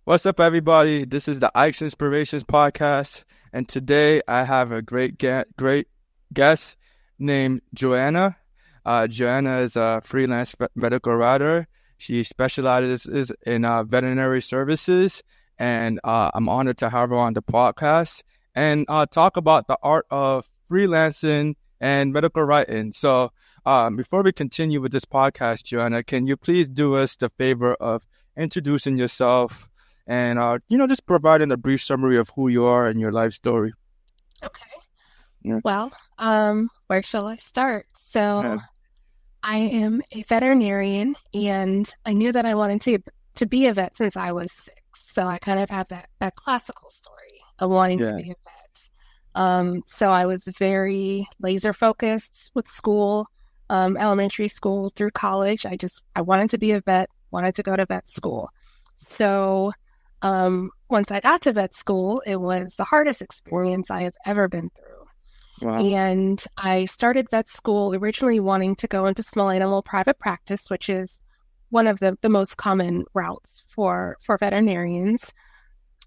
What's up, everybody? This is the Ike's Inspirations podcast, and today I have a great guest named JoAnna. JoAnna is a freelance medical writer. She specializes in veterinary services, and I'm honored to have her on the podcast and talk about the art of freelancing and medical writing. So, before we continue with this podcast, JoAnna, can you please do us the favor of introducing yourself? And, just providing a brief summary of who you are and your life story. Okay. Yeah. Well, where shall I start? So Yeah. I am a veterinarian, and I knew that I wanted to be a vet since I was 6. So I kind of have that classical story of wanting to be a vet. So I was very laser focused with school, elementary school through college. I wanted to be a vet, wanted to go to vet school. So once I got to vet school, it was the hardest experience I have ever been through. Wow. And I started vet school originally wanting to go into small animal private practice, which is one of the most common routes for veterinarians.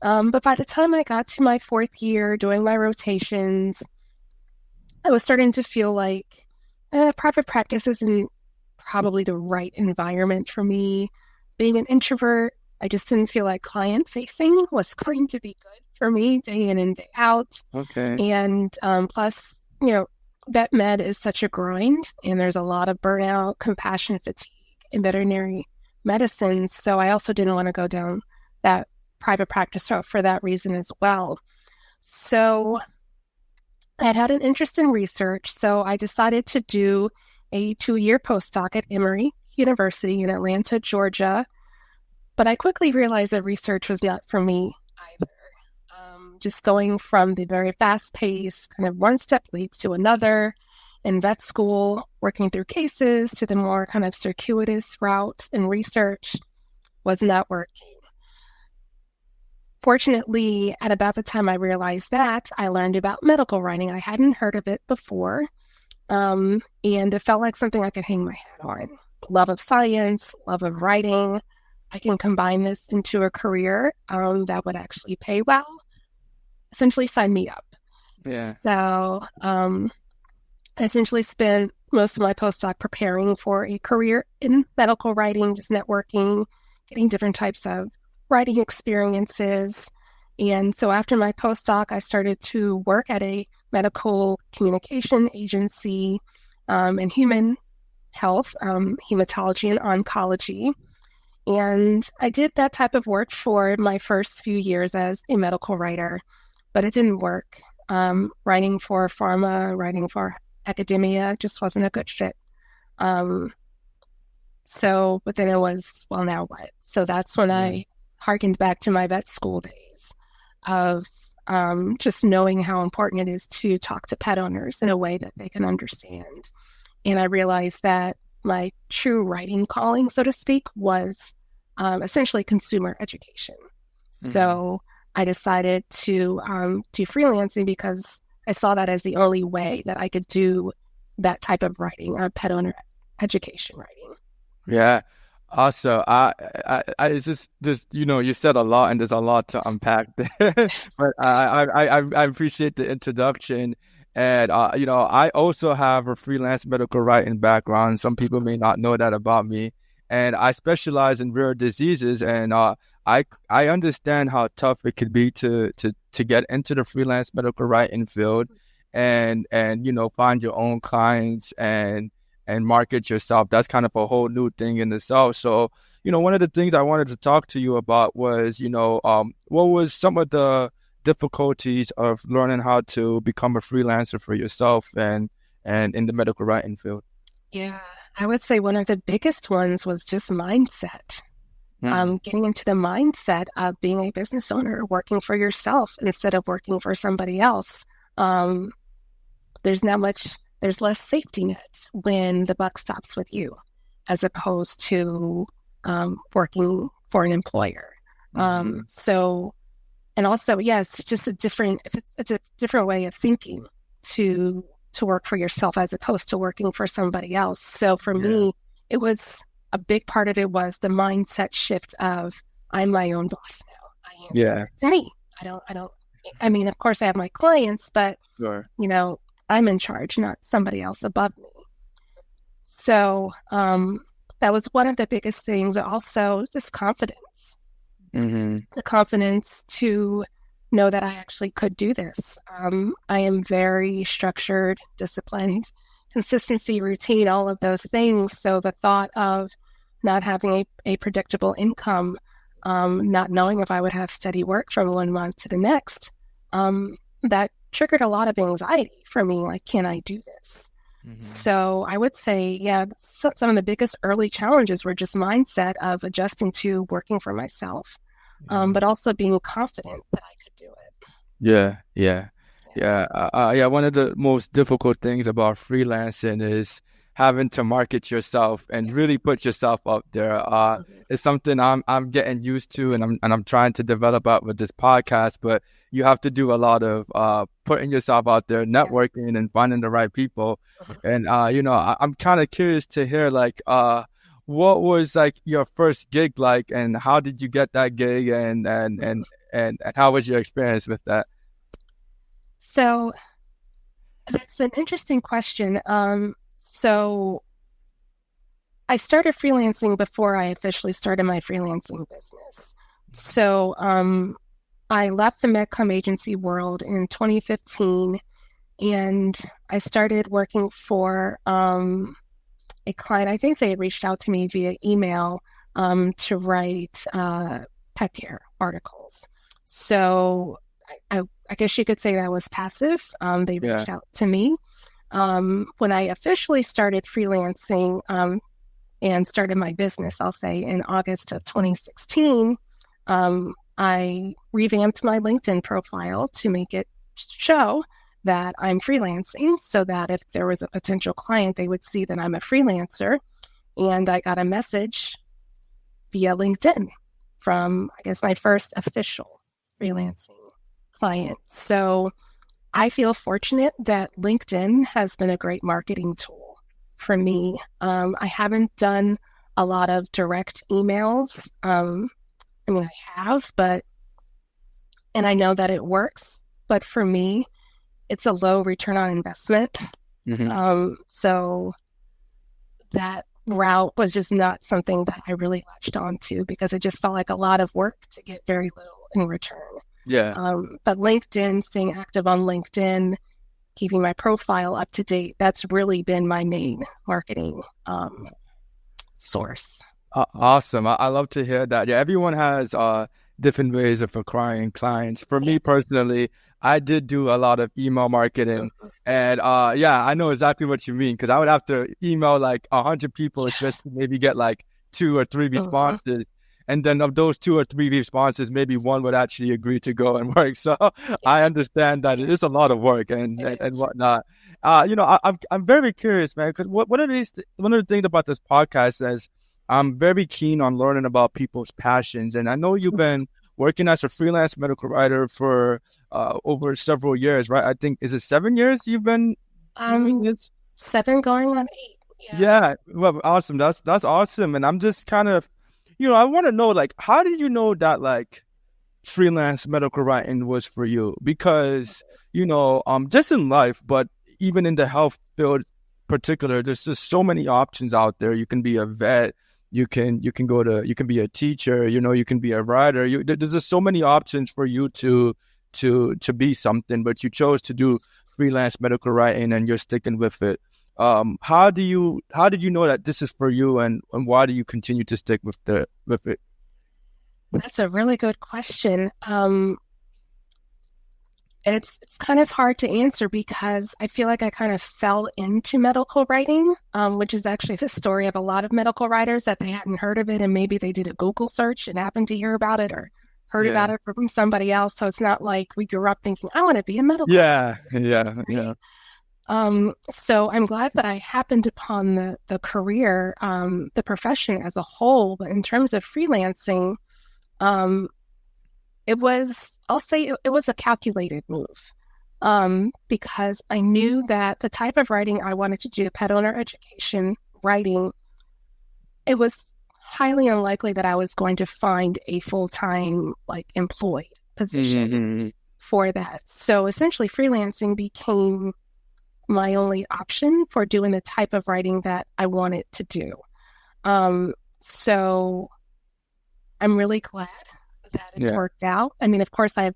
But by the time I got to my 4th year doing my rotations, I was starting to feel like private practice isn't probably the right environment for me. Being an introvert, I just didn't feel like client-facing was going to be good for me day in and day out. Okay. And plus, vet med is such a grind, and there's a lot of burnout, compassion fatigue in veterinary medicine. So I also didn't want to go down that private practice route for that reason as well. So I had an interest in research, so I decided to do a 2-year postdoc at Emory University in Atlanta, Georgia. But I quickly realized that research was not for me either. Just going from the very fast pace, kind of one step leads to another in vet school, working through cases, to the more kind of circuitous route in research was not working. Fortunately, at about the time I realized that, I learned about medical writing. I hadn't heard of it before, and it felt like something I could hang my hat on. Love of science, love of writing. I can combine this into a career that would actually pay well. Essentially, sign me up. Yeah. So I essentially spent most of my postdoc preparing for a career in medical writing, just networking, getting different types of writing experiences. And so after my postdoc, I started to work at a medical communication agency in human health, hematology and oncology. And I did that type of work for my first few years as a medical writer, but it didn't work. Writing for pharma, writing for academia just wasn't a good fit. But then it was, well, now what? So that's when I harkened back to my vet school days of just knowing how important it is to talk to pet owners in a way that they can understand. And I realized that my true writing calling, so to speak, was essentially consumer education. Mm-hmm. So I decided to do freelancing because I saw that as the only way that I could do that type of writing, pet owner education writing. Yeah. Also, it's just you said a lot, and there's a lot to unpack there. But I appreciate the introduction. And, I also have a freelance medical writing background. Some people may not know that about me. And I specialize in rare diseases. And I understand how tough it could be to get into the freelance medical writing field and find your own clients and market yourself. That's kind of a whole new thing in itself. So, one of the things I wanted to talk to you about was, what was some of the difficulties of learning how to become a freelancer for yourself and in the medical writing field? Yeah, I would say one of the biggest ones was just mindset. Getting into the mindset of being a business owner, working for yourself instead of working for somebody else. There's less safety net when the buck stops with you, as opposed to working for an employer. And also, yes, it's just it's a different way of thinking to work for yourself as opposed to working for somebody else. So for me, it was a big part of it was the mindset shift of I'm my own boss now. Yeah. to me. I mean, of course I have my clients, but, Sure. I'm in charge, not somebody else above me. So that was one of the biggest things. Also, just confidence. Mm-hmm. The confidence to know that I actually could do this. I am very structured, disciplined, consistency, routine, all of those things. So the thought of not having a predictable income, not knowing if I would have steady work from one month to the next, that triggered a lot of anxiety for me. Like, can I do this? Mm-hmm. So I would say, yeah, some of the biggest early challenges were just mindset of adjusting to working for myself, but also being confident that I could do it. Yeah. One of the most difficult things about freelancing is having to market yourself and really put yourself up there. It's something I'm getting used to, and I'm trying to develop out with this podcast. But you have to do a lot of putting yourself out there, networking, and finding the right people. And I'm kind of curious to hear, like, what was like your first gig like, and how did you get that gig, and how was your experience with that? So that's an interesting question. So I started freelancing before I officially started my freelancing business. So I left the Medcom agency world in 2015, and I started working for a client. I think they had reached out to me via email to write pet care articles. So I guess you could say that was passive. They reached out to me. When I officially started freelancing and started my business, I'll say in August of 2016, I revamped my LinkedIn profile to make it show that I'm freelancing, so that if there was a potential client, they would see that I'm a freelancer. And I got a message via LinkedIn from, I guess, my first official freelancing client. So I feel fortunate that LinkedIn has been a great marketing tool for me. I haven't done a lot of direct emails. I mean, I have, and I know that it works, but for me, it's a low return on investment. Mm-hmm. So that route was just not something that I really latched onto, because it just felt like a lot of work to get very little in return. Yeah. But LinkedIn, staying active on LinkedIn, keeping my profile up to date, that's really been my main marketing source. Awesome. I love to hear that. Yeah, everyone has different ways of acquiring clients. For me personally, I did do a lot of email marketing, and I know exactly what you mean, because I would have to email like 100 people just to maybe get like 2 or 3 responses. And then of those 2 or 3 responses, maybe one would actually agree to go and work. So I understand that it is a lot of work and whatnot. I'm very curious, man, because one of the things about this podcast is I'm very keen on learning about people's passions. And I know you've been working as a freelance medical writer for over several years, right? I think, is it 7 years you've been doing it? 7 going on 8. Yeah. Well, awesome. That's awesome. And I'm just kind of, I want to know, like, how did you know that, like, freelance medical writing was for you? Because, just in life, but even in the health field particular, there's just so many options out there. You can be a vet, you can be a teacher, you can be a writer. There's just so many options for you to be something, but you chose to do freelance medical writing and you're sticking with it. How did you know that this is for you, and why do you continue to stick with it? That's a really good question. And it's kind of hard to answer, because I feel like I kind of fell into medical writing, which is actually the story of a lot of medical writers, that they hadn't heard of it, and maybe they did a Google search and happened to hear about it or heard about it from somebody else. So it's not like we grew up thinking, I want to be a medical writer. Yeah. So I'm glad that I happened upon the career, the profession as a whole. But in terms of freelancing, I'll say it was a calculated move, because I knew that the type of writing I wanted to do, pet owner education writing, it was highly unlikely that I was going to find a full-time, like, employed position Mm-hmm. for that. So essentially, freelancing became my only option for doing the type of writing that I wanted to do. So I'm really glad that it's Yeah. worked out. I mean, of course, I've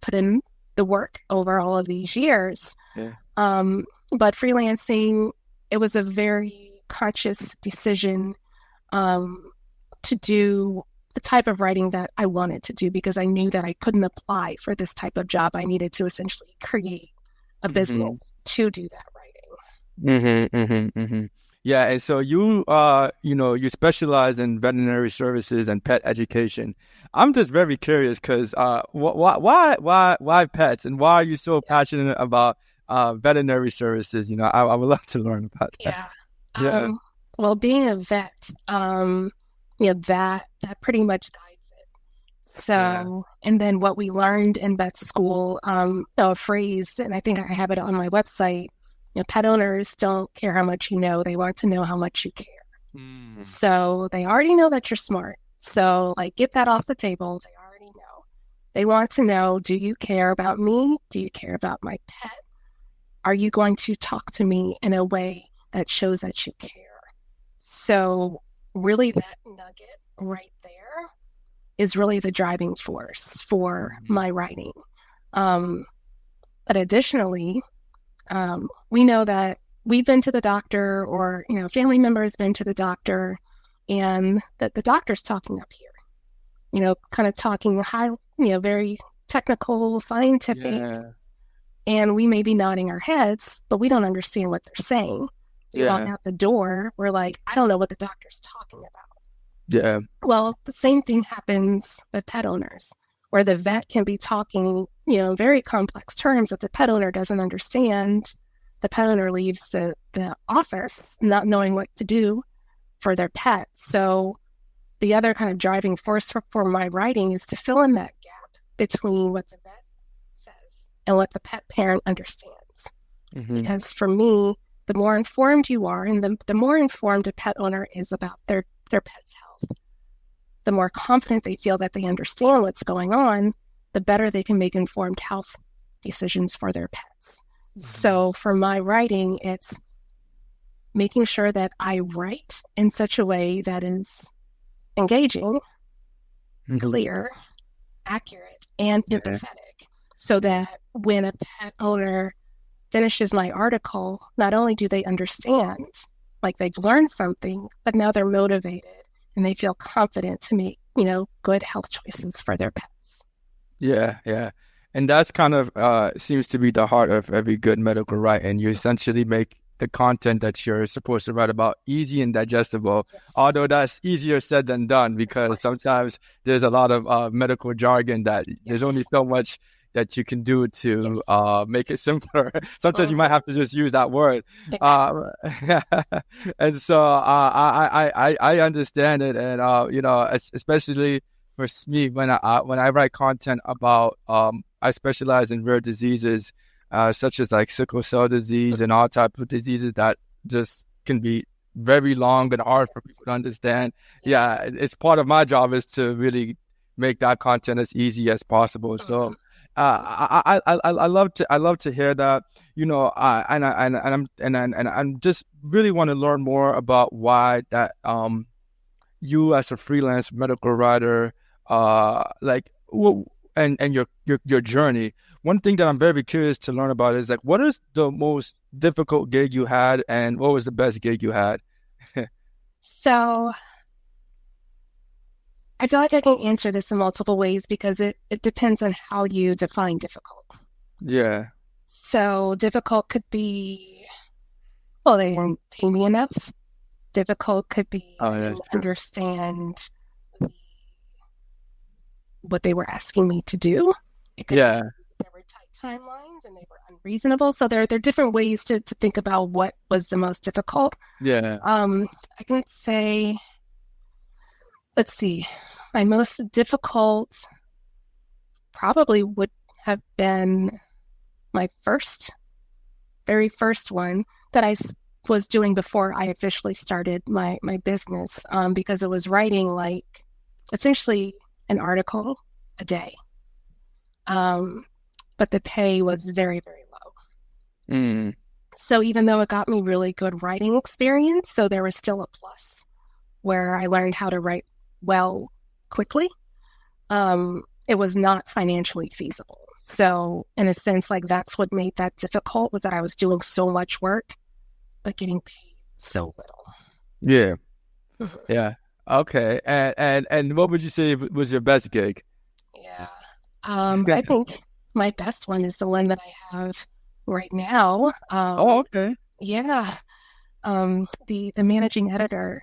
put in the work over all of these years. Yeah. But freelancing, it was a very conscious decision to do the type of writing that I wanted to do, because I knew that I couldn't apply for this type of job. I needed to essentially create a Mm-hmm. business to do that writing. Mm-hmm. Mm-hmm. Mm-hmm. Yeah, and so you specialize in veterinary services and pet education. I'm just very curious because why pets, and why are you so passionate about veterinary services? I would love to learn about that. Yeah. Yeah. Well, being a vet, that pretty much guides it. Yeah. So, and then what we learned in vet school, a phrase, and I think I have it on my website. Pet owners don't care how much you know; they want to know how much you care. Mm. So they already know that you're smart. So, like, get that off the table. They already know. They want to know: do you care about me? Do you care about my pet? Are you going to talk to me in a way that shows that you care? So, really, that nugget right there is really the driving force for Mhm. my writing. But additionally, we know that we've been to the doctor, or family member has been to the doctor, and that the doctor's talking up here, kind of talking high, very technical, scientific, Yeah. and we may be nodding our heads, but we don't understand what they're saying. We walk Yeah. out the door, we're like, I don't know what the doctor's talking about. Yeah. Well, the same thing happens with pet owners, where the vet can be talking, very complex terms that the pet owner doesn't understand. The pet owner leaves the office not knowing what to do for their pet. So the other kind of driving force for my writing is to fill in that gap between what the vet says and what the pet parent understands. Hmm. Because for me, the more informed you are, and the more informed a pet owner is about their pet's health, the more confident they feel that they understand what's going on, the better they can make informed health decisions for their pets. Hmm. So for my writing, it's making sure that I write in such a way that is engaging, Hmm. clear, accurate, and Yeah. empathetic, so Yeah. that when a pet owner finishes my article, not only do they understand, like, they've learned something, but now they're motivated and they feel confident to make, good health choices for their pets. Yeah. Yeah. And that's kind of seems to be the heart of every good medical writing. You essentially make the content that you're supposed to write about easy and digestible. Yes, Although that's easier said than done, of because course. sometimes there's a lot of medical jargon that there's only Yes, so much that you can do to yes. make it simpler. Sometimes you might Mm-hmm. have to just use that word. Exactly. Uh, and so I understand it, and especially for me, when I write content about I specialize in rare diseases, such as like sickle cell disease and all type of diseases that just can be very long and hard for Yes, people to understand. yes. Yeah, it's part of my job is to really make that content as easy as possible. Mm-hmm. So I love to hear that. And I'm just really want to learn more about why that you as a freelance medical writer, like, and your journey. One thing that I'm very curious to learn about is, like, what is the most difficult gig you had, and what was the best gig you had? So I feel like I can answer this in multiple ways, because it depends on how you define difficult. Yeah. So difficult could be, well, they didn't pay me enough. Difficult could be, Oh, I yeah, didn't that's true. understand what they were asking me to do. It could be Yeah. there were tight timelines and they were unreasonable. So there are different ways to think about what was the most difficult. Yeah. I can say, let's see, my most difficult probably would have been my very first one that I was doing before I officially started my business, because it was writing like essentially an article a day. But the pay was very, very low. Mm. So even though it got me really good writing experience, so there was still a plus where I learned how to write well quickly. It was not financially feasible. So in a sense, like that's what made that difficult, was that I was doing so much work, but getting paid so little. Yeah. Yeah. Okay. And what would you say was your best gig? Yeah. I think my best one is the one that I have right now. Oh, okay. Yeah. The managing editor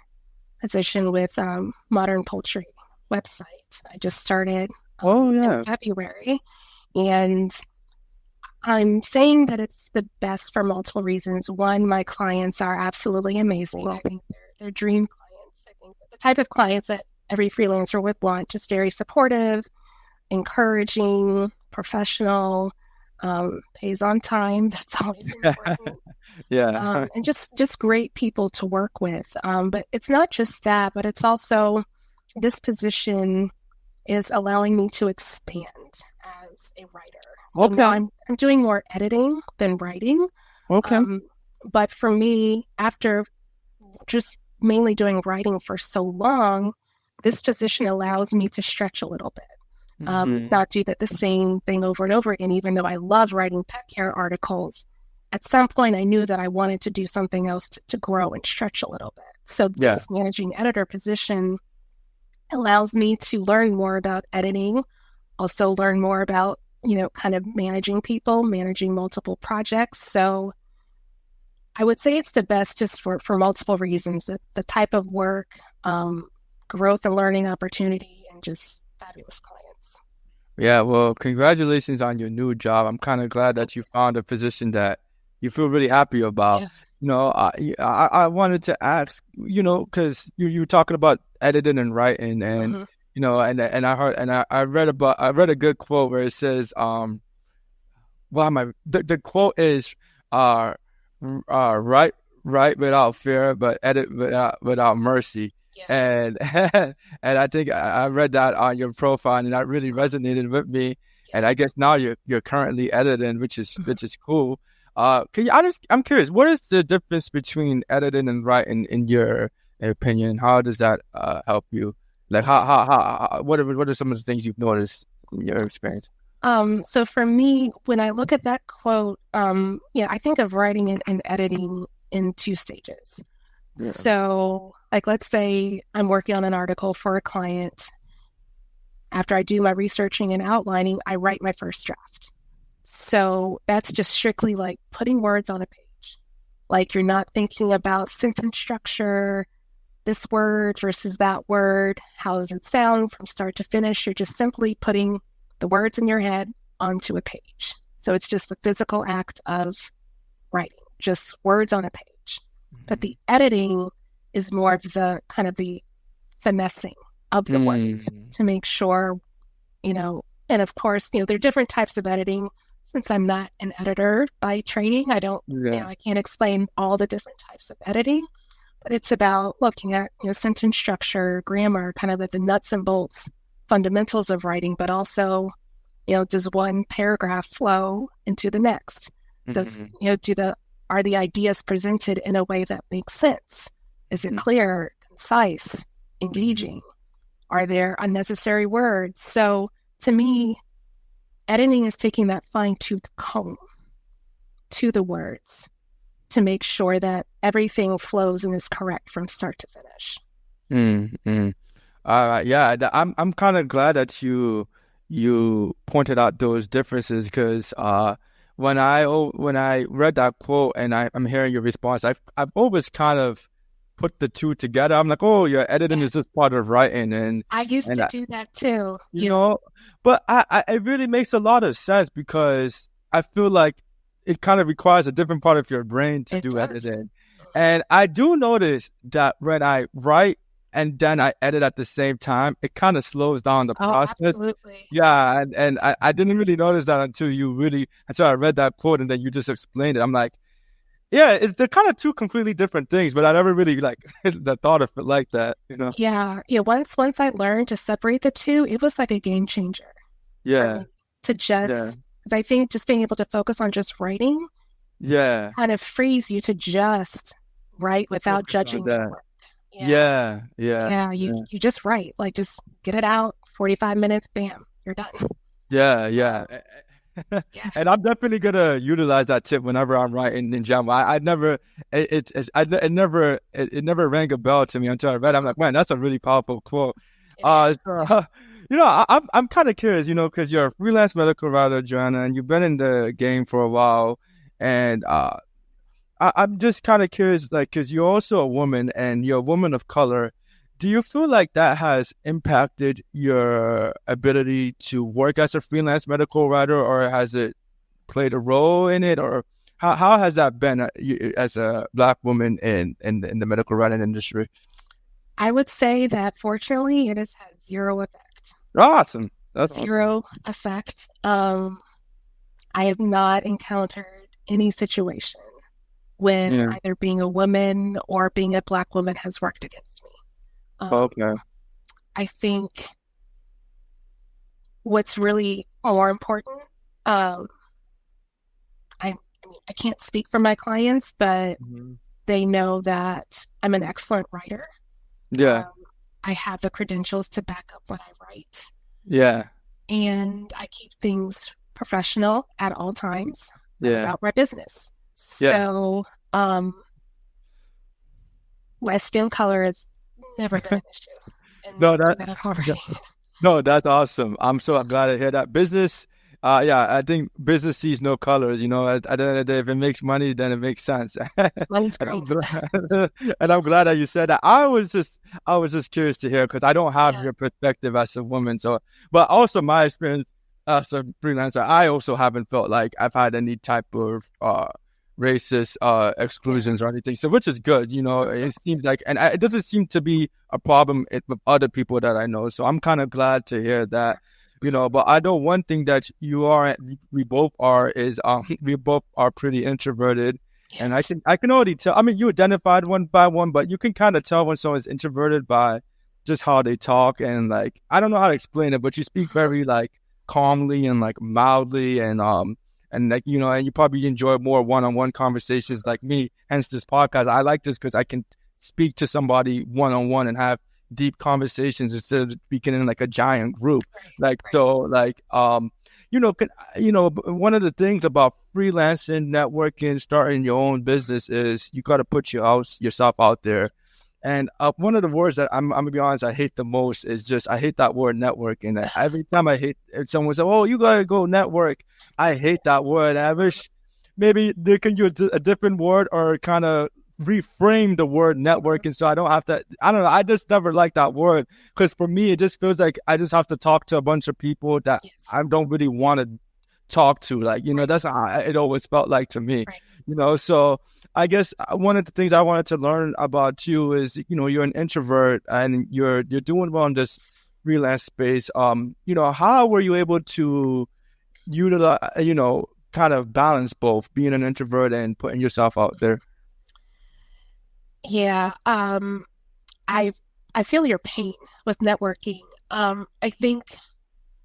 position with Modern Poultry website. I just started in February, and I'm saying that it's the best for multiple reasons. One, my clients are absolutely amazing. I think they're dream clients. I think the type of clients that every freelancer would want, just very supportive, encouraging, professional, pays on time. That's always important. Yeah. And just great people to work with. But it's not just that, but it's also this position is allowing me to expand as a writer. So now I'm doing more editing than writing. Okay. But for me, after just mainly doing writing for so long, this position allows me to stretch a little bit. Not do the same thing over and over again, even though I love writing pet care articles. At some point, I knew that I wanted to do something else to grow and stretch a little bit. So this managing editor position allows me to learn more about editing, also learn more about, kind of managing people, managing multiple projects. So I would say it's the best just for multiple reasons. The type of work, growth and learning opportunity, and just fabulous clients. Yeah, well, congratulations on your new job. I'm kind of glad that you found a position that you feel really happy about. Yeah. I wanted to ask, because you were talking about editing and writing, and and I heard, and I read a good quote where it says, the quote is, write without fear, but edit without mercy. Yeah. And I think I read that on your profile, and that really resonated with me. And I guess now you're currently editing, which is cool. I'm curious, what is the difference between editing and writing in your opinion? How does that help you? Like what are some of the things you've noticed in your experience? So for me, when I look at that quote, I think of writing and editing in two stages. Yeah. So, like, let's say I'm working on an article for a client. After I do my researching and outlining, I write my first draft. So that's just strictly like putting words on a page. Like, you're not thinking about sentence structure, this word versus that word. How does it sound from start to finish? You're just simply putting the words in your head onto a page. So it's just the physical act of writing, just words on a page. But the editing is more of the kind of the finessing of the words to make sure, and of course, there are different types of editing. Since I'm not an editor by training, I don't, I can't explain all the different types of editing, but it's about looking at, sentence structure, grammar, kind of at the nuts and bolts fundamentals of writing, but also, does one paragraph flow into the next? Does, are the ideas presented in a way that makes sense? Is it clear, concise, engaging? Are there unnecessary words? So to me, editing is taking that fine-tooth comb to the words to make sure that everything flows and is correct from start to finish. I'm kind of glad that you pointed out those differences, because when I read that quote and I'm hearing your response, I've always kind of put the two together. I'm like, oh, your editing is just part of writing, and I used to do that too. But it really makes a lot of sense, because I feel like it kind of requires a different part of your brain to do editing. And I do notice that when I write and then I edit at the same time, it kind of slows down the process. Absolutely. Yeah, and I didn't really notice that until I read that quote and then you just explained it. I'm like, Yeah, they're kind of two completely different things, but I never really like the thought of it like that, you know? Yeah, yeah. Once I learned to separate the two, it was like a game changer for Yeah, me to yeah, just, because I think just being able to focus on just writing yeah. kind of frees you to just write without Focus on judging your that. work. Yeah. Yeah, yeah, Yeah, yeah, you just write, like just get it out, 45 minutes, bam, you're done. yeah, Um, yeah. yeah, And I'm definitely gonna utilize that tip whenever I'm writing in Java. I never, it never rang a bell to me until I read it. I'm like, man, that's a really powerful quote. it is. So, I'm kind of curious, because you're a freelance medical writer, JoAnna, and you've been in the game for a while, and I'm just kind of curious, like, because you're also a woman and you're a woman of color. Do you feel like that has impacted your ability to work as a freelance medical writer, or has it played a role in it, or how has that been as a Black woman in the medical writing industry? I would say that fortunately it has had zero effect. Awesome. That's awesome. Zero effect. I have not encountered any situation when Yeah. either being a woman or being a Black woman has worked against me. Okay. I think what's really more important, um, I mean, I can't speak for my clients, but Mhm. they know that I'm an excellent writer. Yeah. Um, I have the credentials to back up what I write, Yeah. and I keep things professional at all times. I'm Yeah. about my business. Yeah. So, my skin color has never been an issue, No, and that I'm already. no, that's awesome. I'm so glad to hear that. Business, yeah, I think business sees no colors. At the end of the day, if it makes money, then it makes sense. Money's And great. I'm glad, and I'm glad that you said that. I was just curious to hear because I don't have Yeah. your perspective as a woman. So, but also my experience as a freelancer, I also haven't felt like I've had any type of racist Yeah. exclusions or anything. So, which is good. It seems like, and it doesn't seem to be a problem with other people that I know. So I'm kind of glad to hear that. But I know one thing that we both are is we both are pretty introverted, and I Yes. can I can already tell. I mean, you identified one by one, but you can kind of tell when someone's introverted by just how they talk, and like I don't know how to explain it, but you speak very like calmly and like mildly, and like and you probably enjoy more one-on-one conversations like me. Hence this podcast. I like this because I can speak to somebody one-on-one and have deep conversations instead of speaking in like a giant group. Right. Like Right. so, like one of the things about freelancing, networking, starting your own business is you got to put yourself out there. And one of the words that I'm gonna be honest, I hate the most is just I hate that word networking. Every time I hate if someone says, "Oh, you gotta go network," I hate that word. I wish maybe they can use a different word or kind of reframe the word networking so I don't have to. I don't know. I just never like that word because for me it just feels like I just have to talk to a bunch of people that Yes. I don't really want to talk to. Like Right. that's how it always felt like to me. Right. So I guess one of the things I wanted to learn about you is, you're an introvert and you're doing well in this freelance space. How were you able to utilize, kind of balance both being an introvert and putting yourself out there? Yeah. I I feel your pain with networking. I think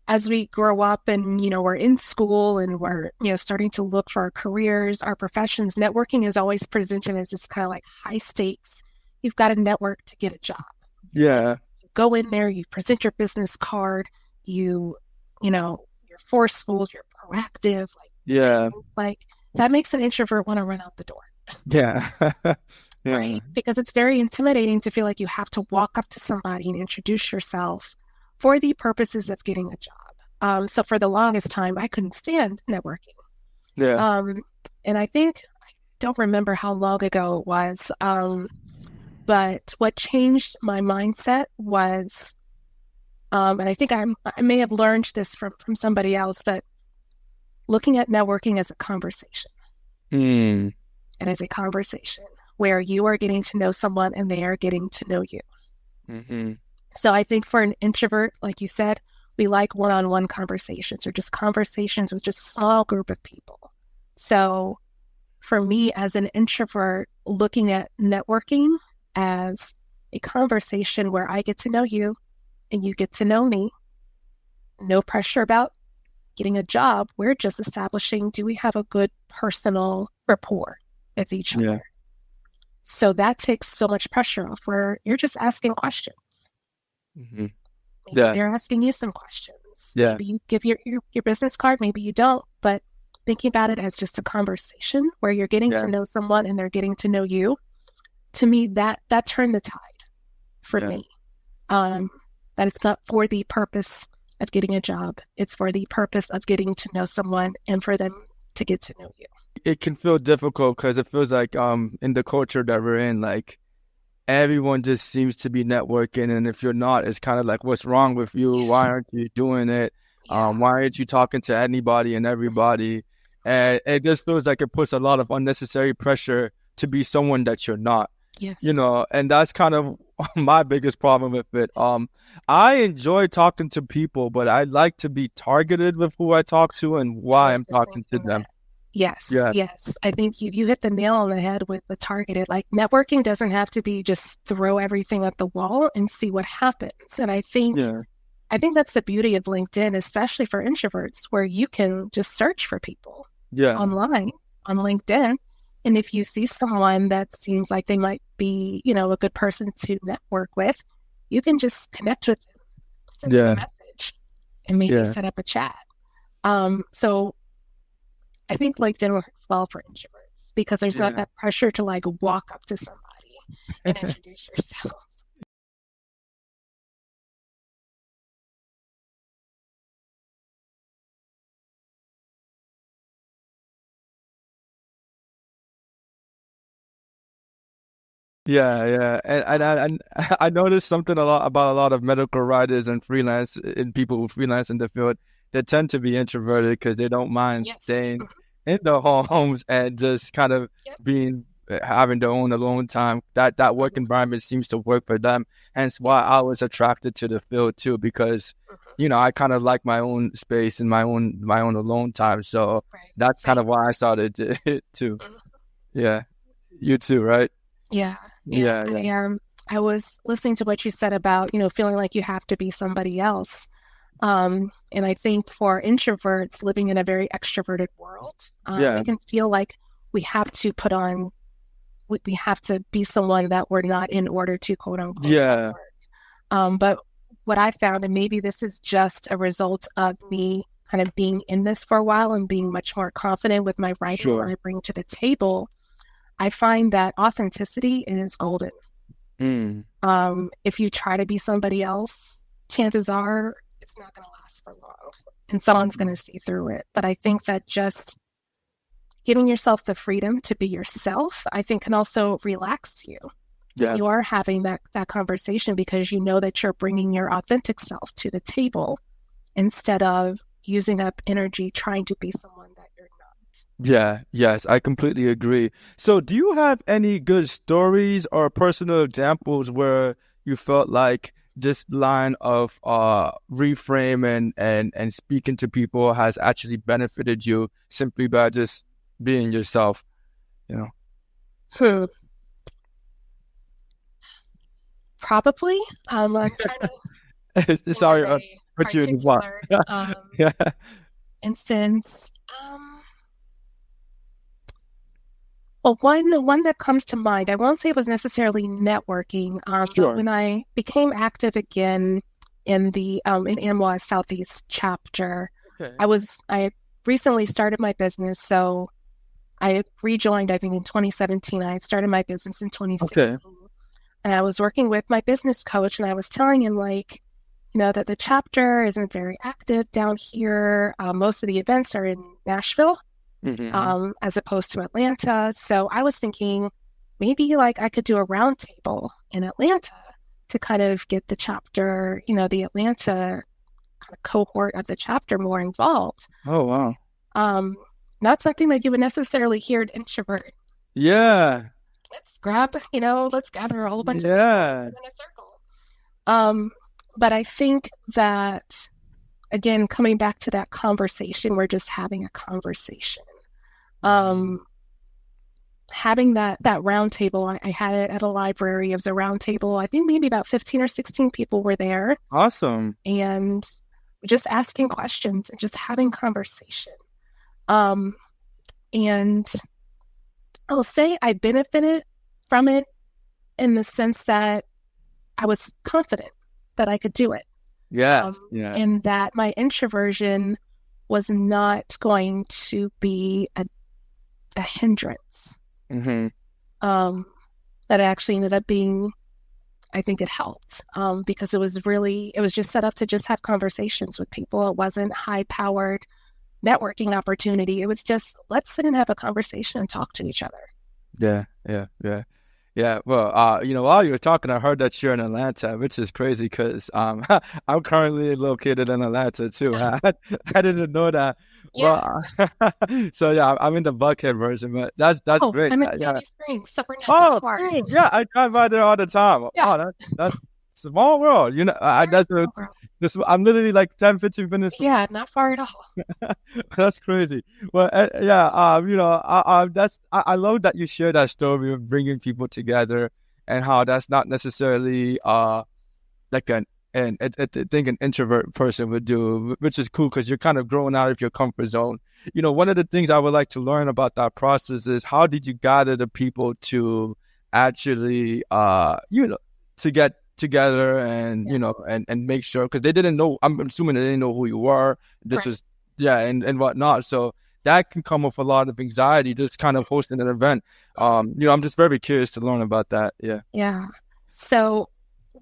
as we grow up and we're in school and we're starting to look for our careers, our professions, networking is always presented as this kind of like high stakes. You've got to network to get a job. And Yeah, you go in there, you present your business card, you're forceful, you're proactive, like yeah, things like that makes an introvert want to run out the door. yeah, yeah, Right? Because it's very intimidating to feel like you have to walk up to somebody and introduce yourself for the purposes of getting a job. So for the longest time, I couldn't stand networking. yeah. Um, and I think, I don't remember how long ago it was, but what changed my mindset was, and I think I may have learned this from somebody else, but looking at networking as a conversation. Hmm. And as a conversation where you are getting to know someone and they are getting to know you. Mm-hmm. So I think for an introvert, like you said, we like one-on-one conversations or just conversations with just a small group of people. So for me as an introvert, looking at networking as a conversation where I get to know you and you get to know me. No pressure about getting a job. We're just establishing, do we have a good personal rapport with each other? So that takes so much pressure off, where you're just asking questions. Mm-hmm. Maybe they're asking you some questions. Maybe you give your business card, maybe you don't, but thinking about it as just a conversation where you're getting to know someone and they're getting to know you, to me, that turned the tide for me. That it's not for the purpose of getting a job. It's for the purpose of getting to know someone and for them to get to know you. It can feel difficult because it feels like in the culture that we're in, like everyone just seems to be networking, and if you're not, it's kind of like, what's wrong with you? Why aren't you doing it? Why aren't you talking to anybody and everybody? And it just feels like it puts a lot of unnecessary pressure to be someone that you're not. You know, and that's kind of my biggest problem with it. I enjoy talking to people, but I like to be targeted with who I talk to and why I'm talking to them. Yes. I think you hit the nail on the head with the targeted. Like, networking doesn't have to be just throw everything at the wall and see what happens. And I think that's the beauty of LinkedIn, especially for introverts, where you can just search for people online on LinkedIn. And if you see someone that seems like they might be, a good person to network with, you can just connect with them, send them a message, and maybe set up a chat. So I think LinkedIn works well for introverts because there's not that pressure to like walk up to somebody and introduce yourself. And I noticed something about a lot of medical writers and people who freelance in the field. They tend to be introverted because they don't mind staying in their homes and just kind of having their own alone time. That work environment seems to work for them. Hence why I was attracted to the field too, because I kind of like my own space and my own alone time. So that's kind of why I started too. Yeah, you too, right? Yeah. I was listening to what you said about, feeling like you have to be somebody else. And I think for introverts living in a very extroverted world, it can feel like we have to we have to be someone that we're not in order to quote unquote work. But what I found, and maybe this is just a result of me kind of being in this for a while and being much more confident with my writing, what I bring to the table, I find that authenticity is golden. If you try to be somebody else, chances are it's not going to last for long and someone's going to see through it. But I think that just giving yourself the freedom to be yourself, I think, can also relax you. You are having that conversation because you know that you're bringing your authentic self to the table instead of using up energy trying to be someone that you're not. Yes, I completely agree. So do you have any good stories or personal examples where you felt like this line of reframe and speaking to people has actually benefited you simply by just being yourself, Probably. I'm trying to sorry, put you in the spot. Instance. Well, one that comes to mind, I won't say it was necessarily networking, but when I became active again in the in AMWA's Southeast chapter, I recently started my business, so I rejoined, I think, in 2017. I started my business in 2016. And I was working with my business coach, and I was telling him, that the chapter isn't very active down here. Most of the events are in Nashville, as opposed to Atlanta. So I was thinking maybe I could do a roundtable in Atlanta to kind of get the chapter, the Atlanta kind of cohort of the chapter more involved. Oh, wow. Not something that you would necessarily hear an introvert. Yeah. Let's gather a whole bunch of people in a circle. But I think that, again, coming back to that conversation, we're just having a conversation. having that round table, I had it at a library. It was a round table. I think maybe about 15 or 16 people were there. Awesome. And just asking questions and just having conversation. And I'll say I benefited from it in the sense that I was confident that I could do it. Yeah. And that my introversion was not going to be a hindrance. Mm-hmm. That actually ended up being, I think it helped because it was just set up to just have conversations with people. It wasn't high-powered networking opportunity. It was just, let's sit and have a conversation and talk to each other. Yeah. Well, while you were talking, I heard that you're in Atlanta, which is crazy because I'm currently located in Atlanta too. I didn't know that. Yeah. Well, so yeah, I'm in the Buckhead version, but that's great. I'm in Sandy Springs, so we're not Oh, that far. cool. Yeah, I drive by there all the time. Yeah. Oh, that's small world. I'm literally like 10, 15 minutes from. Yeah, not far at all. That's crazy. Well, yeah, I love that you share that story of bringing people together and how that's not necessarily like I think an introvert person would do, which is cool because you're kind of growing out of your comfort zone. One of the things I would like to learn about that process is how did you gather the people to actually, to get together and, and make sure, because they didn't know, I'm assuming they didn't know who you were. This Right. was, yeah, and whatnot. So that can come with a lot of anxiety, just kind of hosting an event. I'm just very curious to learn about that. Yeah. Yeah. So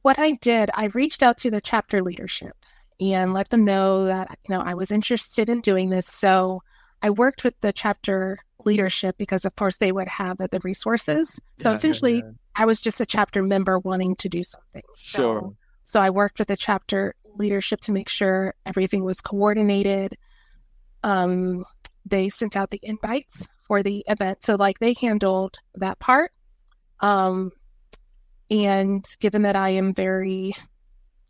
what I did, I reached out to the chapter leadership and let them know that, I was interested in doing this. So I worked with the chapter leadership because, of course, they would have the resources. So essentially, I was just a chapter member wanting to do something. Sure. So I worked with the chapter leadership to make sure everything was coordinated. They sent out the invites for the event. So they handled that part. And given that I am very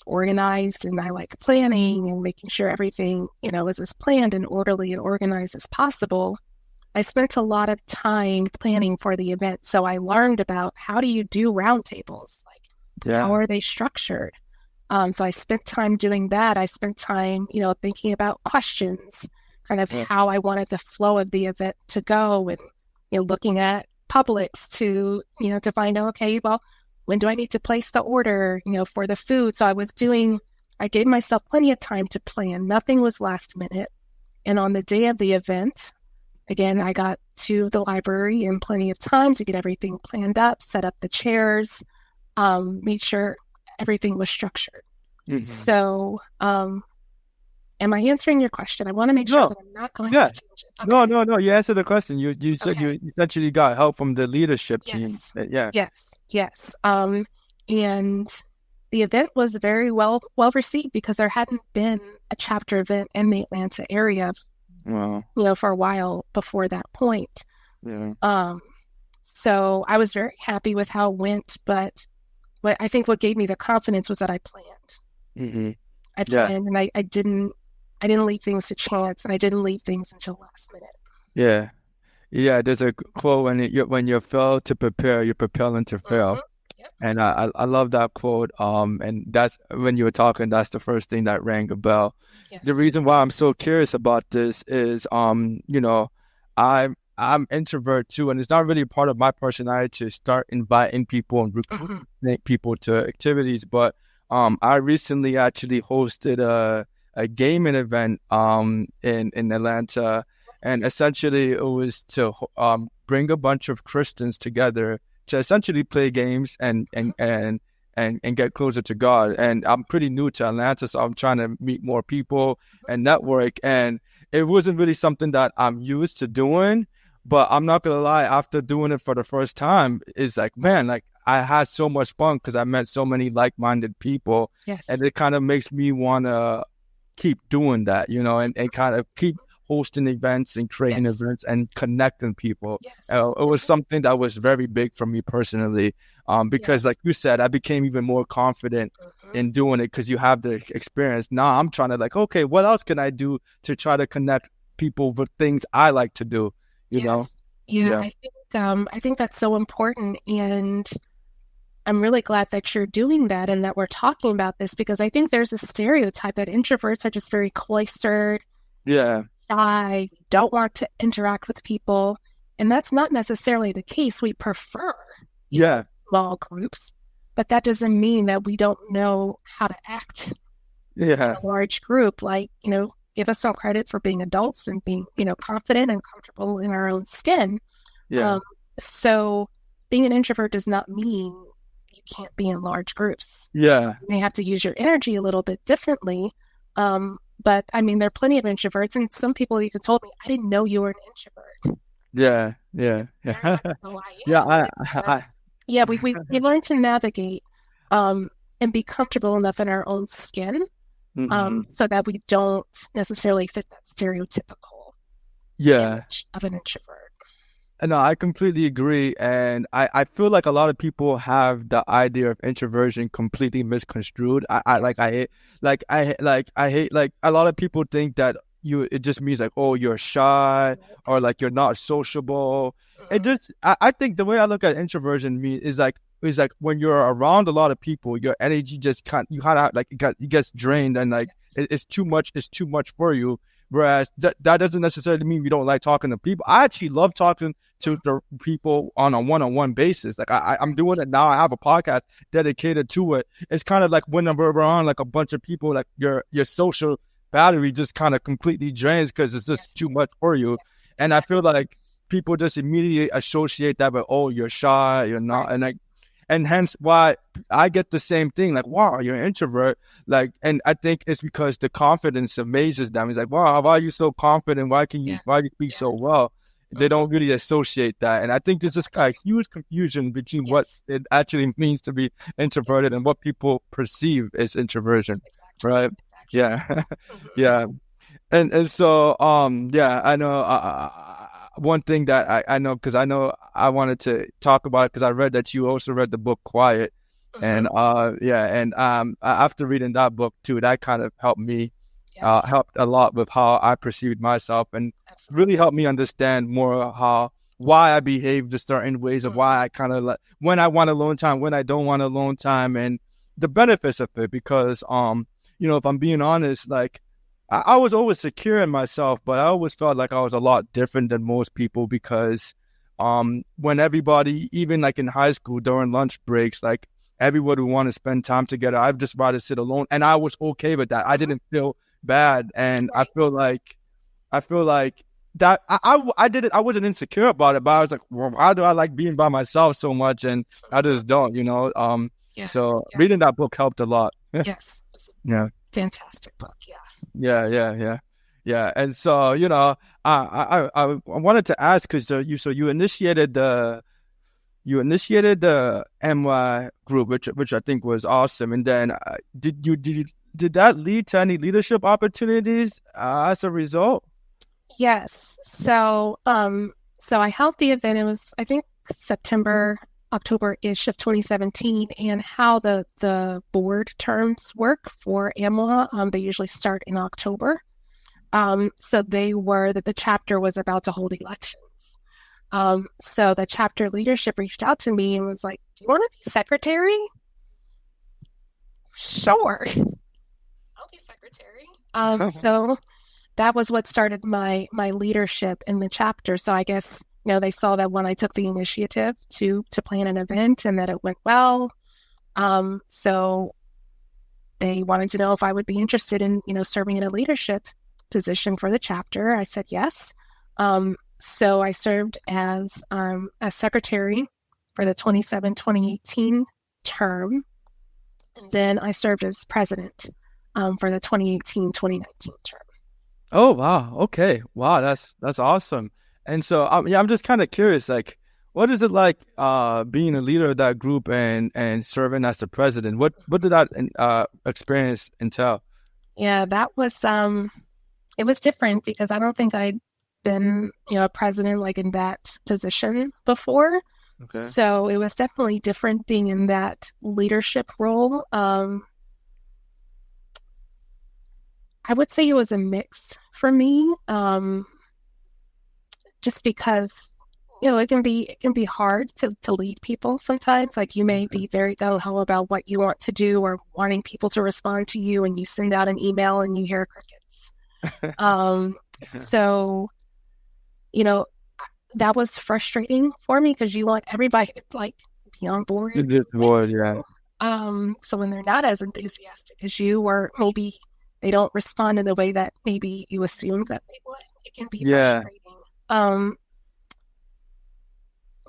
organized and I like planning and making sure everything, is as planned and orderly and organized as possible, I spent a lot of time planning for the event. So I learned about how do you do roundtables? How are they structured? So I spent time doing that. I spent time, thinking about questions, kind of how I wanted the flow of the event to go and, looking at Publix to find out, okay, well, when do I need to place the order, for the food? So I gave myself plenty of time to plan. Nothing was last minute. And on the day of the event, again, I got to the library in plenty of time to get everything planned up, set up the chairs, made sure everything was structured. Mm-hmm. So, am I answering your question? I want to make sure that I'm not going to tangent. Okay. No. You answered the question. You said you essentially got help from the leadership team. Yeah. Yes. And the event was very well received because there hadn't been a chapter event in the Atlanta area, for a while before that point. Yeah. So I was very happy with how it went, but I think what gave me the confidence was that I planned. Mm-hmm. I planned, and I didn't leave things to chance, and I didn't leave things until last minute. Yeah. There's a quote when you fail to prepare, you're propelling to fail. Mm-hmm. Yep. And I love that quote. And that's when you were talking. That's the first thing that rang a bell. Yes. The reason why I'm so curious about this is, I'm introvert too, and it's not really part of my personality to start inviting people and recruiting people to activities. But I recently actually hosted a gaming event in Atlanta, and essentially it was to bring a bunch of Christians together to essentially play games and get closer to God. And I'm pretty new to Atlanta, so I'm trying to meet more people and network. And it wasn't really something that I'm used to doing. But I'm not going to lie, after doing it for the first time, it's like, man, I had so much fun because I met so many like-minded people. Yes. And it kind of makes me want to keep doing that, and kind of keep hosting events and creating events and connecting people. Yes. It was something that was very big for me personally, because like you said, I became even more confident in doing it because you have the experience. Now I'm trying to okay, what else can I do to try to connect people with things I like to do? You know? Yeah, I think I think that's so important, and I'm really glad that you're doing that and that we're talking about this, because I think there's a stereotype that introverts are just very cloistered, Yeah. shy, don't want to interact with people. And that's not necessarily the case. We prefer, Yeah. small groups, but that doesn't mean that we don't know how to act in Yeah. a large group. Like, give us some credit for being adults and being, confident and comfortable in our own skin. Yeah. So being an introvert does not mean you can't be in large groups. Yeah. You may have to use your energy a little bit differently. But I mean, there are plenty of introverts, and some people even told me, I didn't know you were an introvert. Yeah. Yeah. Yeah, Yeah. so I Yeah. am. Yeah, we learn to navigate and be comfortable enough in our own skin Mhm. so that we don't necessarily fit that stereotypical Yeah. image of an introvert. No, I completely agree. And I feel like a lot of people have the idea of introversion completely misconstrued. I hate like a lot of people think that it just means like, oh, you're shy or like you're not sociable. I think the way I look at introversion is like when you're around a lot of people, your energy just can't, you kind of like it gets drained, and like it's too much for you. Whereas that doesn't necessarily mean we don't like talking to people. I actually love talking to the people on a one-on-one basis. Like I'm doing it now. I have a podcast dedicated to it. It's kind of like when we're around like a bunch of people, like your social battery just kind of completely drains because it's just too much for you. And I feel like people just immediately associate that with, oh, you're shy, you're not, and hence why I get the same thing. Like, wow, you're an introvert. Like, and I think it's because the confidence amazes them. It's like, wow, why are you so confident? Why do you speak so well? They don't really associate that. And I think there's just a huge confusion between what it actually means to be introverted and what people perceive as introversion. Right. Yeah. Yeah. And so, yeah, I know, one thing that I know, because I know I wanted to talk about it because I read that you also read the book Quiet. And, yeah. And, after reading that book too, that kind of helped me, helped a lot with how I perceived myself, and really helped me understand more why I behaved a certain ways, of why I kind of like when I want alone time, when I don't want alone time, and the benefits of it. Because, if I'm being honest, like, I was always secure in myself, but I always felt like I was a lot different than most people because when everybody, even like in high school during lunch breaks, like everybody would want to spend time together, I'd just rather sit alone. And I was okay with that. I didn't feel bad. And I feel like that I did it. I wasn't insecure about it, but I was like, well, why do I like being by myself so much? And I just don't, So reading that book helped a lot. Yes. Yeah. Fantastic book. Yeah. Yeah. And so, I wanted to ask, because you initiated the MY group, which I think was awesome. And then did that lead to any leadership opportunities as a result? Yes. So I held the event. It was, I think, September, October-ish of 2017, and how the board terms work for AMWA, they usually start in October. So the chapter was about to hold elections. So the chapter leadership reached out to me and was like, do you want to be secretary? Sure. I'll be secretary. So that was what started my leadership in the chapter. So I guess, they saw that when I took the initiative to plan an event and that it went well. So they wanted to know if I would be interested in, serving in a leadership position for the chapter. I said yes. So I served as secretary for the 2018 term. And then I served as president for the 2018-2019 term. Oh, wow. Okay. Wow. That's awesome. And so, I'm just kind of curious, like, what is it like being a leader of that group and serving as the president? What did that experience entail? Yeah, that was it was different because I don't think I'd been, a president like in that position before. Okay. So it was definitely different being in that leadership role. I would say it was a mix for me, just because, it can be hard to lead people sometimes. Like you may be very gung-ho about what you want to do or wanting people to respond to you, and you send out an email and you hear crickets. So, you know, that was frustrating for me because you want everybody to like be on board. Yeah. So when they're not as enthusiastic as you, or maybe they don't respond in the way that maybe you assumed that they would, it can be frustrating.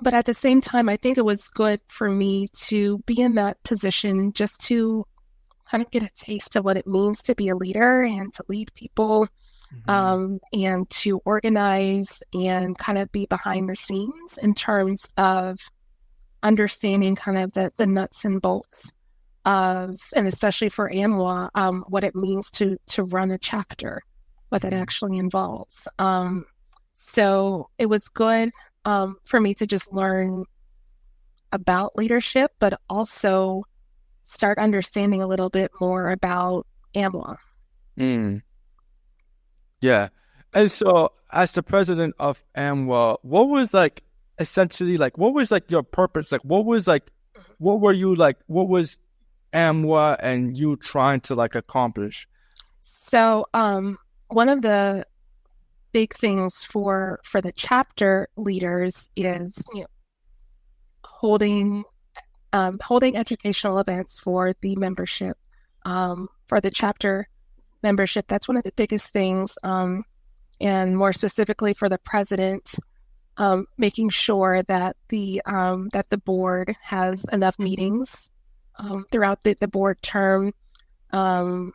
But at the same time, I think it was good for me to be in that position just to kind of get a taste of what it means to be a leader and to lead people, and to organize and kind of be behind the scenes in terms of understanding kind of the nuts and bolts of, and especially for AMWA, what it means to run a chapter, what that actually involves. So it was good for me to just learn about leadership, but also start understanding a little bit more about AMWA. Yeah. And so as the president of AMWA, what was like essentially like what was like your purpose? Like what was AMWA and you trying to like accomplish? So one of the big things for the chapter leaders is, holding educational events for the membership, for the chapter membership. That's one of the biggest things, and more specifically for the president, making sure that the board has enough meetings throughout the board term. I'm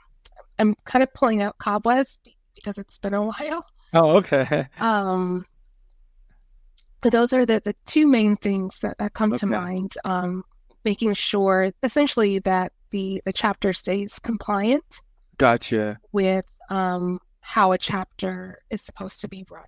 kind of pulling out cobwebs because it's been a while. Oh, okay. But those are the two main things that come to mind. Making sure essentially that the chapter stays compliant. Gotcha. With how a chapter is supposed to be run.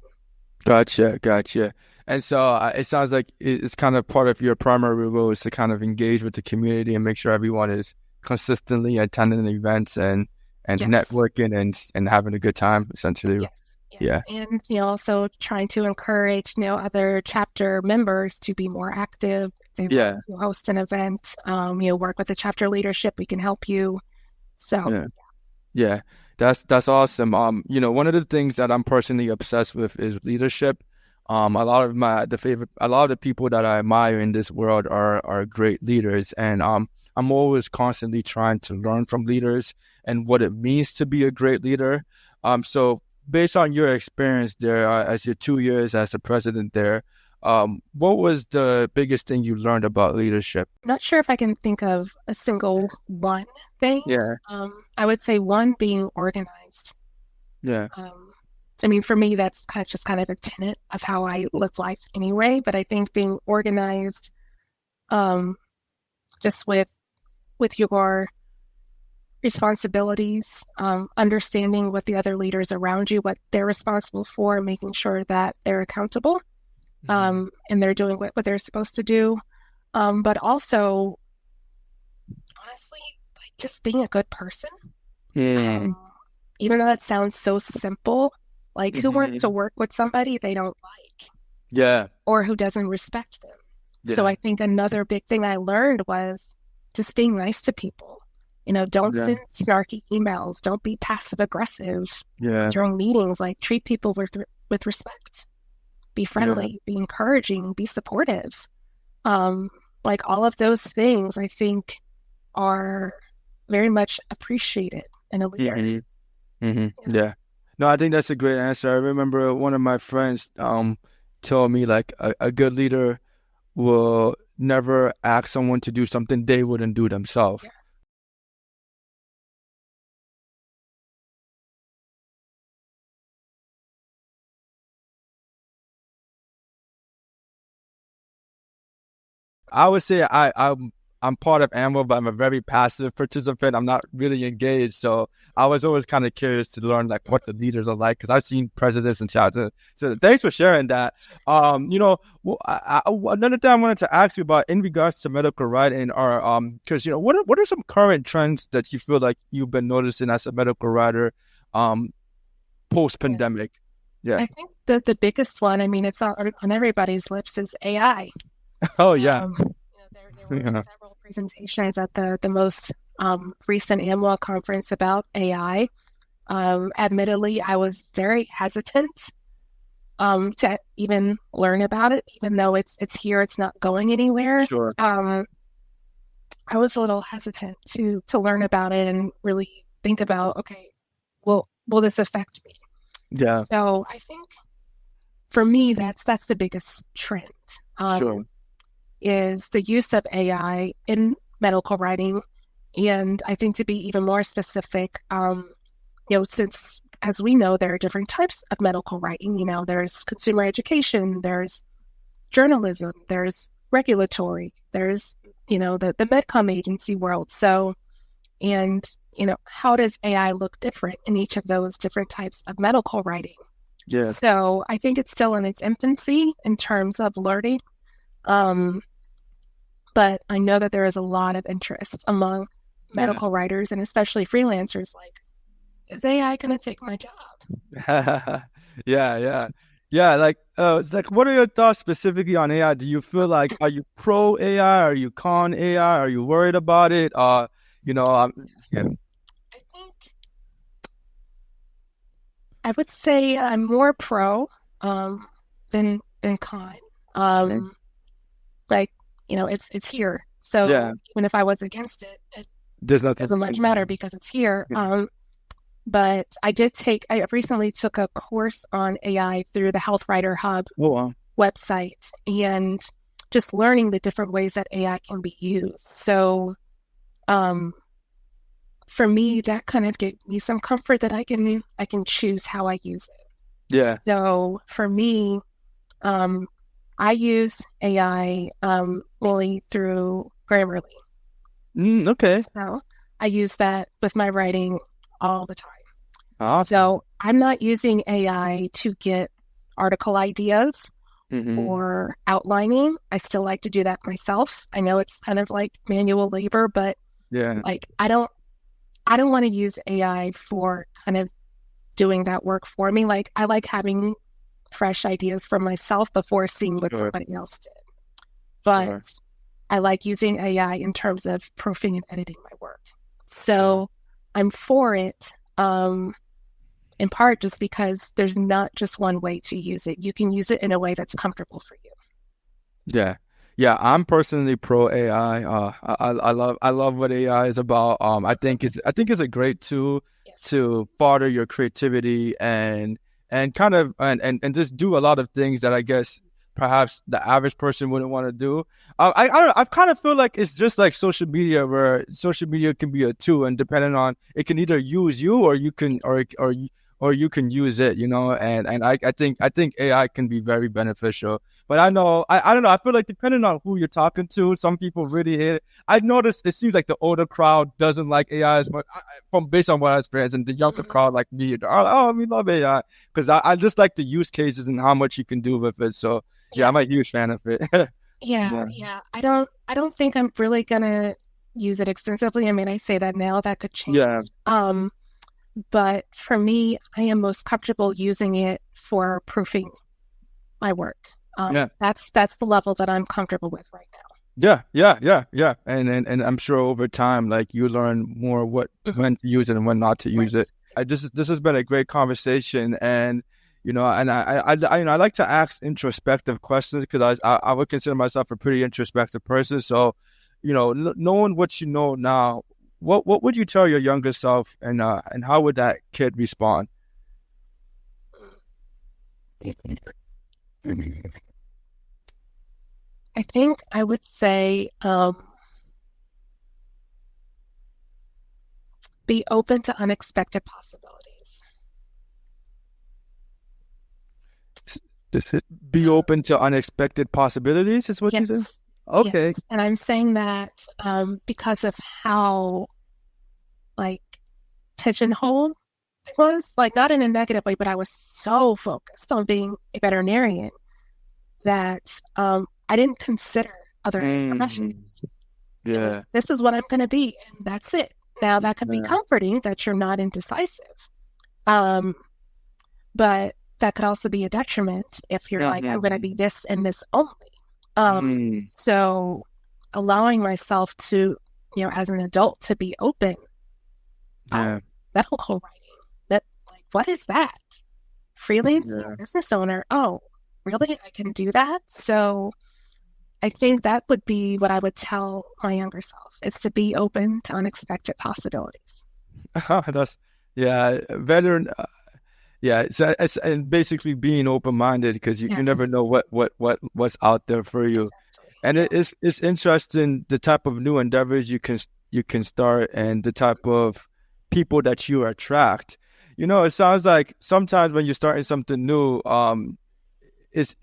Gotcha. And so it sounds like it's kind of part of your primary role is to kind of engage with the community and make sure everyone is consistently attending the events and networking and having a good time, essentially. Yes. Yeah. And, also trying to encourage, other chapter members to be more active. If they want to host an event, work with the chapter leadership, we can help you. So, yeah, that's awesome. One of the things that I'm personally obsessed with is leadership. A lot of the people that I admire in this world are great leaders, and I'm always constantly trying to learn from leaders and what it means to be a great leader. So based on your experience there, as your 2 years as the president there, what was the biggest thing you learned about leadership? Not sure if I can think of a single one thing. Yeah. I would say one, being organized. Yeah. For me, that's kind of a tenet of how I live life anyway. But I think being organized, just with your responsibilities, understanding what the other leaders around you, what they're responsible for, making sure that they're accountable, and they're doing what they're supposed to do. But also, honestly, like just being a good person. Even though that sounds so simple, like who wants to work with somebody they don't like? Yeah. Or who doesn't respect them? Yeah. So I think another big thing I learned was just being nice to people. Don't send snarky emails. Don't be passive aggressive during meetings. Like treat people with respect. Be friendly. Be encouraging. Be supportive. Like all of those things, I think, are very much appreciated in a leader. Yeah. No, I think that's a great answer. I remember one of my friends told me like a good leader will never ask someone to do something they wouldn't do themselves. Yeah. I would say I'm part of AMWA, but I'm a very passive participant. I'm not really engaged, so I was always kind of curious to learn like what the leaders are like because I've seen presidents and chapters. So thanks for sharing that. Another thing I wanted to ask you about in regards to medical writing are because what are some current trends that you feel like you've been noticing as a medical writer post pandemic? Yeah. I think that the biggest one, I mean, it's on everybody's lips, is AI. Oh yeah. There were Yeah. several presentations at the most recent AMWA conference about AI. Admittedly, I was very hesitant to even learn about it, even though it's here, it's not going anywhere. Sure. I was a little hesitant to learn about it and really think about, okay, will this affect me? Yeah. So I think for me, that's the biggest trend. Sure. Is the use of AI in medical writing. And I think to be even more specific, since as we know, there are different types of medical writing, there's consumer education, there's journalism, there's regulatory, there's, the Medcom agency world. So, and, how does AI look different in each of those different types of medical writing? Yes. So I think it's still in its infancy in terms of learning. But I know that there is a lot of interest among medical writers and especially freelancers. Like, is AI going to take my job? Yeah. Like, it's like, what are your thoughts specifically on AI? Do you feel like, are you pro AI? Are you con AI? Are you worried about it? Yeah. I think I would say I'm more pro than con. Like, it's here. So even if I was against it, it doesn't much matter because it's here. But I recently took a course on AI through the Health Writer Hub website and just learning the different ways that AI can be used. So for me, that kind of gave me some comfort that I can choose how I use it. Yeah. So for me, I use AI really through Grammarly. Okay. So I use that with my writing all the time. Awesome. So I'm not using AI to get article ideas or outlining. I still like to do that myself. I know it's kind of like manual labor, but like I don't want to use AI for kind of doing that work for me. Like I like having fresh ideas for myself before seeing what somebody else did. But I like using AI in terms of proofing and editing my work. So I'm for it. In part just because there's not just one way to use it. You can use it in a way that's comfortable for you. Yeah. I'm personally pro AI. I love what AI is about. I think it's a great tool to further your creativity and kind of and just do a lot of things that I guess perhaps the average person wouldn't want to do. I don't know. I kind of feel like it's just like social media, where social media can be a tool, and depending on it can either use you or you can or you can use it, and I think AI can be very beneficial. But I know, I don't know. I feel like depending on who you're talking to, some people really hate it. I noticed it seems like the older crowd doesn't like AI as much, based on what I experienced, and the younger crowd like me, we love AI because I just like the use cases and how much you can do with it. So yeah, I'm a huge fan of it. Yeah. I don't think I'm really gonna use it extensively. I mean, I say that now, that could change. Yeah. But for me, I am most comfortable using it for proofing my work. That's the level that I'm comfortable with right now. Yeah. And I'm sure over time, like you learn more when to use it and when not to use it. This has been a great conversation, and I like to ask introspective questions because I would consider myself a pretty introspective person. So, knowing what you know now, what would you tell your younger self, and how would that kid respond? I think I would say be open to unexpected possibilities. Be open to unexpected possibilities is what you said? Okay. Yes. And I'm saying that because of how pigeonholed I was, not in a negative way, but I was so focused on being a veterinarian that I didn't consider other professions. Yeah. This is what I'm going to be, and that's it. Now, that can be comforting that you're not indecisive. But that could also be a detriment if you're like, I'm going to be this and this only. So allowing myself to, as an adult, to be open. Medical writing. That, like, what is that? Freelancing, business owner. Oh, really? I can do that? So I think that would be what I would tell my younger self, is to be open to unexpected possibilities. That's, veteran. So it's and basically being open-minded, because you never know what's out there for you. Exactly. And it's interesting the type of new endeavors you can start and the type of people that you attract. It sounds like sometimes when you're starting something new, it's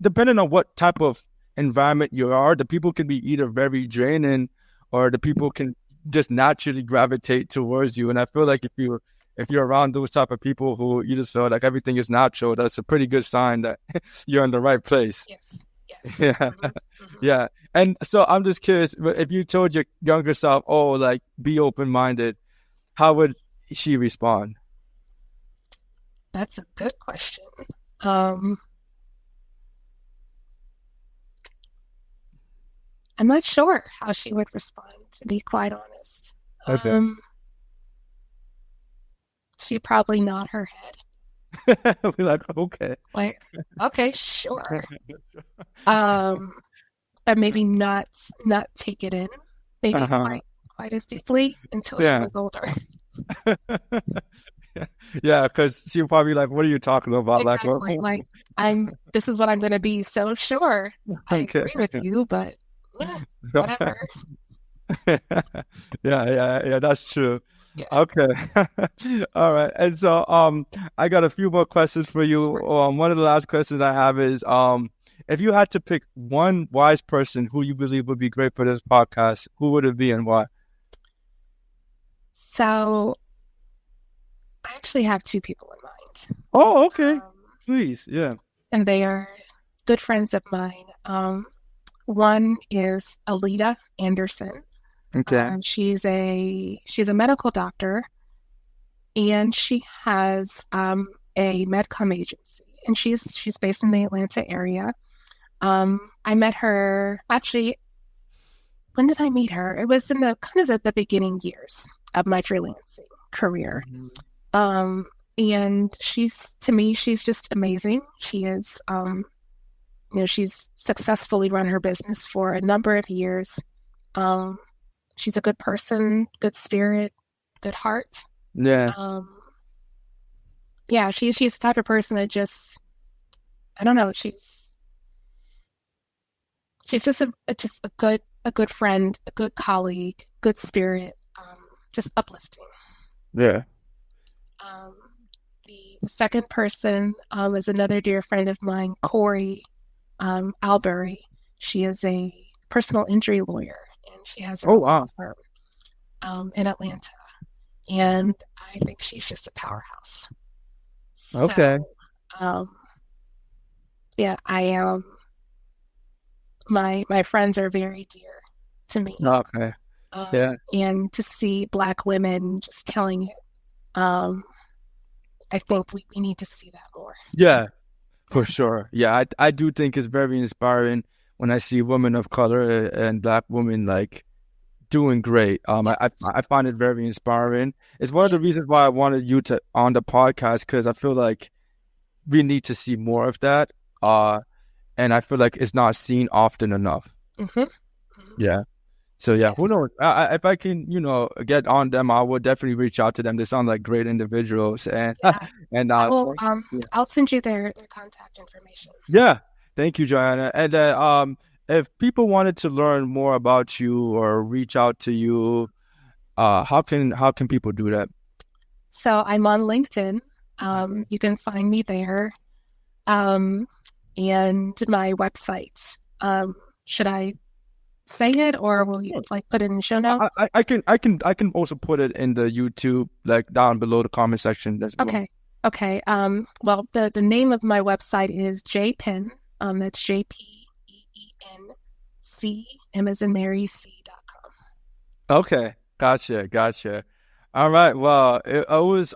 depending on what type of environment you are. The people can be either very draining, or the people can just naturally gravitate towards you. And I feel like if you're around those type of people who you just feel like everything is natural, that's a pretty good sign that you're in the right place. Yes. Yeah. Yeah. And so I'm just curious, if you told your younger self, like, be open-minded, how would she respond? That's a good question. I'm not sure how she would respond, to be quite honest. Okay. She'd probably nod her head. We're like, okay. Like, okay, sure. But maybe not take it in, maybe quite as deeply until she was older. Yeah, because she'll probably like, what are you talking about? Exactly. Like, this is what I'm going to be. So sure, I agree with you, but whatever. Yeah, that's true. Yeah. Okay. All right. And so I got a few more questions for you. One of the last questions I have is if you had to pick one wise person who you believe would be great for this podcast, who would it be and why? So I actually have two people in mind. Oh, okay. Please. Yeah. And they are good friends of mine. One is Alita Anderson. Okay. She's a medical doctor, and she has a medcom agency, and she's based in the Atlanta area. I met her, actually, when did I meet her? It was in the kind of the beginning years of my freelancing career. And she's just amazing. She is, she's successfully run her business for a number of years. She's a good person, good spirit, good heart. Yeah. She's the type of person that just, I don't know, she's just a good friend, a good colleague, good spirit, just uplifting. Yeah. The second person is another dear friend of mine, Corey Albury. She is a personal injury lawyer, and she has her own firm in Atlanta. And I think she's just a powerhouse. Okay. I am. My friends are very dear to me. Okay. And to see Black women just killing it, I think we need to see that more. Yeah, for sure. Yeah, I do think it's very inspiring when I see women of color and Black women like doing great. I find it very inspiring. It's one of the reasons why I wanted you to on the podcast, because I feel like we need to see more of that. And I feel like it's not seen often enough. Yeah. So yeah, who knows? If I can, get on them, I would definitely reach out to them. They sound like great individuals, and I'll send you their contact information. Yeah, thank you, JoAnna. And if people wanted to learn more about you or reach out to you, how can people do that? So I'm on LinkedIn. You can find me there, and my website. Should I say it, or will you put it in the show notes? I can also put it in the YouTube, down below the comment section. Okay. Well, the name of my website is JPen. That's JPEENC, M as in Mary, C.com. Okay, gotcha. All right. Well, it was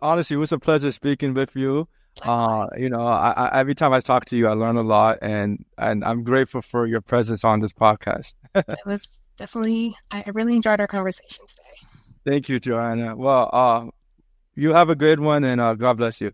a pleasure speaking with you. Likewise. Every time I talk to you, I learn a lot, and I'm grateful for your presence on this podcast. It was definitely, I really enjoyed our conversation today. Thank you, JoAnna. Well, you have a good one, and God bless you.